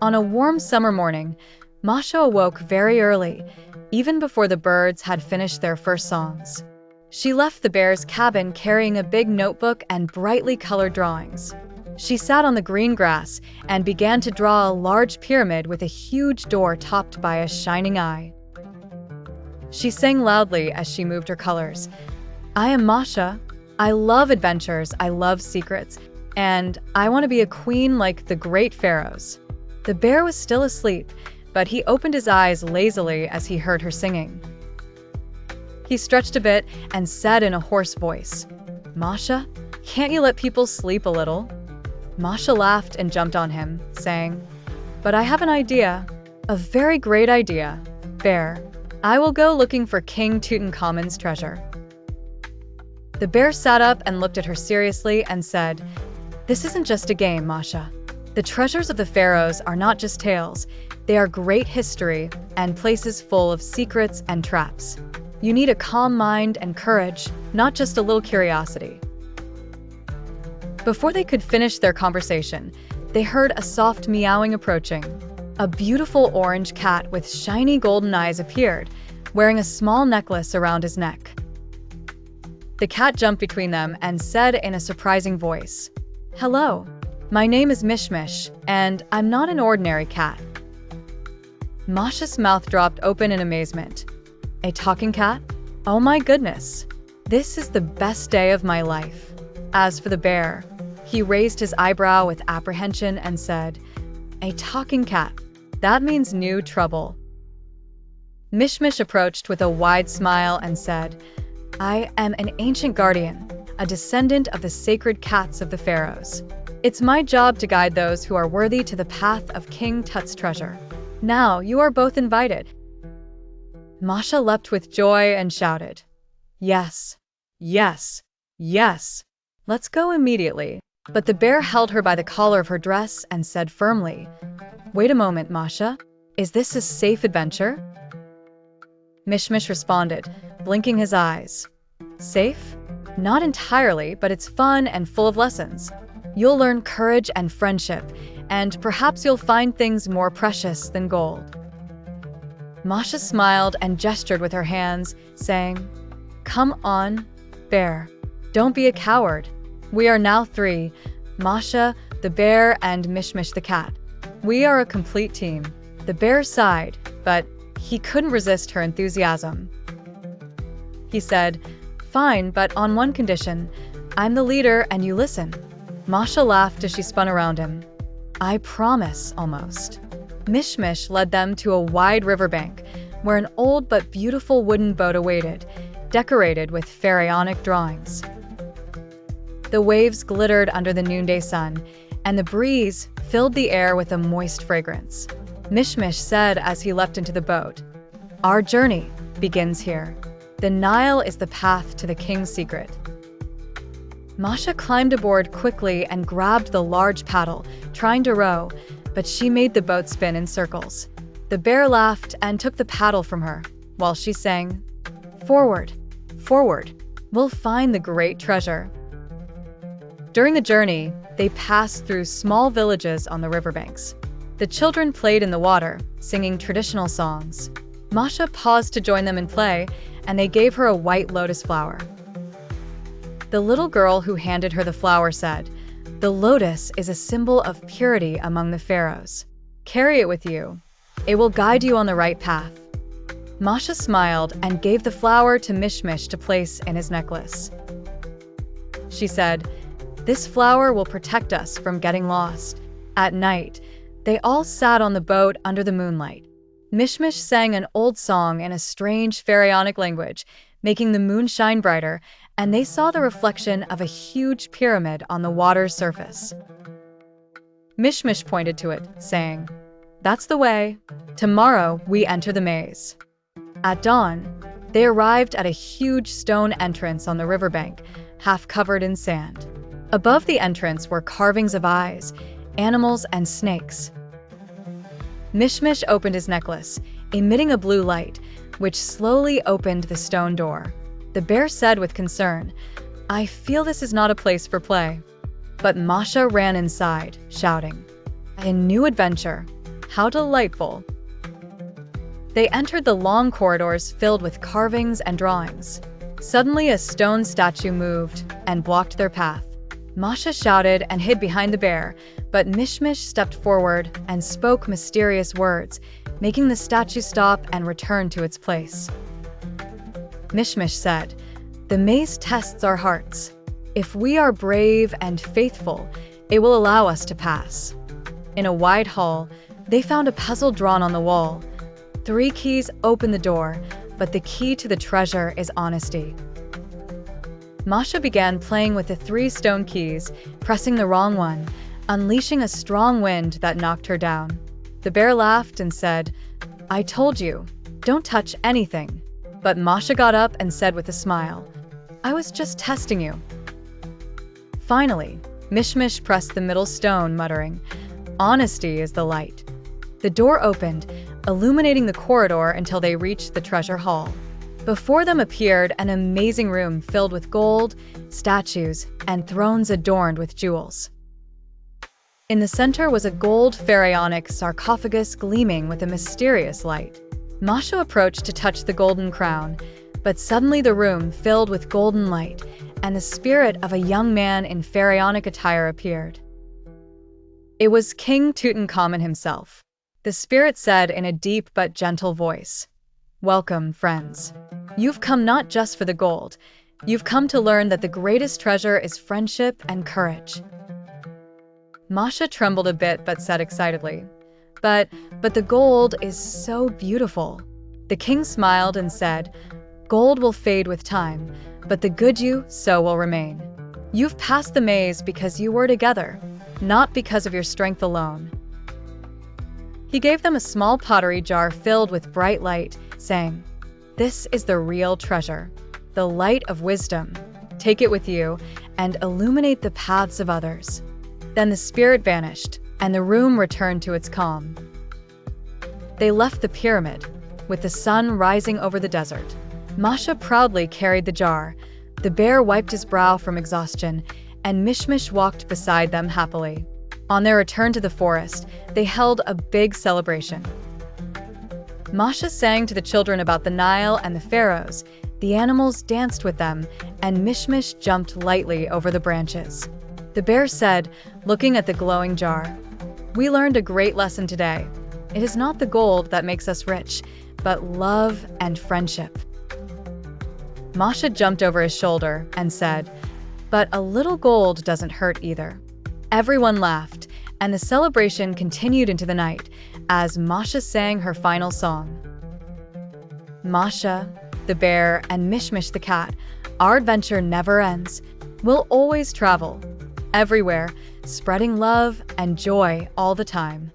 On a warm summer morning, Masha awoke very early, even before the birds had finished their first songs. She left the bear's cabin carrying a big notebook and brightly colored drawings. She sat on the green grass and began to draw a large pyramid with a huge door topped by a shining eye. She sang loudly as she moved her colors. "I am Masha. I love adventures, I love secrets, and I want to be a queen like the great pharaohs." The bear was still asleep, but he opened his eyes lazily as he heard her singing. He stretched a bit and said in a hoarse voice, "Masha, can't you let people sleep a little?" Masha laughed and jumped on him, saying, "But I have an idea, a very great idea, bear. I will go looking for King Tutankhamun's treasure." The bear sat up and looked at her seriously and said, "This isn't just a game, Masha. The treasures of the pharaohs are not just tales, they are great history and places full of secrets and traps. You need a calm mind and courage, not just a little curiosity." Before they could finish their conversation, they heard a soft meowing approaching. A beautiful orange cat with shiny golden eyes appeared, wearing a small necklace around his neck. The cat jumped between them and said in a surprising voice, "Hello, my name is Mishmish, and I'm not an ordinary cat." Masha's mouth dropped open in amazement. "A talking cat? Oh my goodness! This is the best day of my life." As for the bear, he raised his eyebrow with apprehension and said, "A talking cat? That means new trouble." Mishmish approached with a wide smile and said, "I am an ancient guardian, a descendant of the sacred cats of the pharaohs. It's my job to guide those who are worthy to the path of King Tut's treasure. Now you are both invited." Masha leapt with joy and shouted, "Yes, yes, yes, let's go immediately." But the bear held her by the collar of her dress and said firmly, "Wait a moment, Masha. Is this a safe adventure?" Mishmish responded, blinking his eyes. "Safe? Not entirely, but it's fun and full of lessons. You'll learn courage and friendship, and perhaps you'll find things more precious than gold." Masha smiled and gestured with her hands, saying, "Come on, bear. Don't be a coward. We are now three, Masha, the bear, and Mishmish the cat. We are a complete team." The bear sighed, but he couldn't resist her enthusiasm. He said, "Fine, but on one condition. I'm the leader and you listen." Masha laughed as she spun around him. "I promise, almost." Mishmish led them to a wide riverbank, where an old but beautiful wooden boat awaited, decorated with pharaonic drawings. The waves glittered under the noonday sun, and the breeze filled the air with a moist fragrance. Mishmish said as he leapt into the boat, "Our journey begins here. The Nile is the path to the king's secret." Masha climbed aboard quickly and grabbed the large paddle, trying to row, but she made the boat spin in circles. The bear laughed and took the paddle from her, while she sang, "Forward, forward, we'll find the great treasure." During the journey, they passed through small villages on the riverbanks. The children played in the water, singing traditional songs. Masha paused to join them in play, and they gave her a white lotus flower. The little girl who handed her the flower said, "The lotus is a symbol of purity among the pharaohs. Carry it with you. It will guide you on the right path." Masha smiled and gave the flower to Mishmish to place in his necklace. She said, "This flower will protect us from getting lost." At night, they all sat on the boat under the moonlight. Mishmish sang an old song in a strange pharaonic language, making the moon shine brighter, and they saw the reflection of a huge pyramid on the water's surface. Mishmish pointed to it, saying, "That's the way. Tomorrow we enter the maze." At dawn, they arrived at a huge stone entrance on the riverbank, half covered in sand. Above the entrance were carvings of eyes, animals, and snakes. Mishmish opened his necklace, emitting a blue light, which slowly opened the stone door. The bear said with concern, "I feel this is not a place for play." But Masha ran inside, shouting, A new adventure. How delightful. They entered the long corridors filled with carvings and drawings. Suddenly, a stone statue moved and blocked their path. Masha shouted and hid behind the bear, but Mishmish stepped forward and spoke mysterious words, making the statue stop and return to its place. Mishmish said, "The maze tests our hearts. If we are brave and faithful, it will allow us to pass." In a wide hall, they found a puzzle drawn on the wall. 3 keys open the door, but the key to the treasure is honesty. Masha began playing with the 3 stone keys, pressing the wrong one, unleashing a strong wind that knocked her down. The bear laughed and said, "I told you, don't touch anything." But Masha got up and said with a smile, "I was just testing you." Finally, Mishmish pressed the middle stone, muttering, "Honesty is the light." The door opened, illuminating the corridor until they reached the treasure hall. Before them appeared an amazing room filled with gold, statues, and thrones adorned with jewels. In the center was a gold pharaonic sarcophagus gleaming with a mysterious light. Masha approached to touch the golden crown, but suddenly the room filled with golden light, and the spirit of a young man in pharaonic attire appeared. It was King Tutankhamun himself. The spirit said in a deep but gentle voice, "Welcome, friends. You've come not just for the gold. You've come to learn that the greatest treasure is friendship and courage." Masha trembled a bit but said excitedly, But the gold is so beautiful." The king smiled and said, "Gold will fade with time, but the good you sow will remain. You've passed the maze because you were together, not because of your strength alone." He gave them a small pottery jar filled with bright light, saying, "This is the real treasure, the light of wisdom. Take it with you and illuminate the paths of others." Then the spirit vanished, and the room returned to its calm. They left the pyramid, with the sun rising over the desert. Masha proudly carried the jar, the bear wiped his brow from exhaustion, and Mishmish walked beside them happily. On their return to the forest, they held a big celebration. Masha sang to the children about the Nile and the pharaohs, the animals danced with them, and Mishmish jumped lightly over the branches. The bear said, looking at the glowing jar, "We learned a great lesson today. It is not the gold that makes us rich, but love and friendship." Masha jumped over his shoulder and said, "But a little gold doesn't hurt either." Everyone laughed, and the celebration continued into the night as Masha sang her final song. Masha, the bear, and Mishmish the cat, our adventure never ends. We'll always travel, everywhere, spreading love and joy all the time.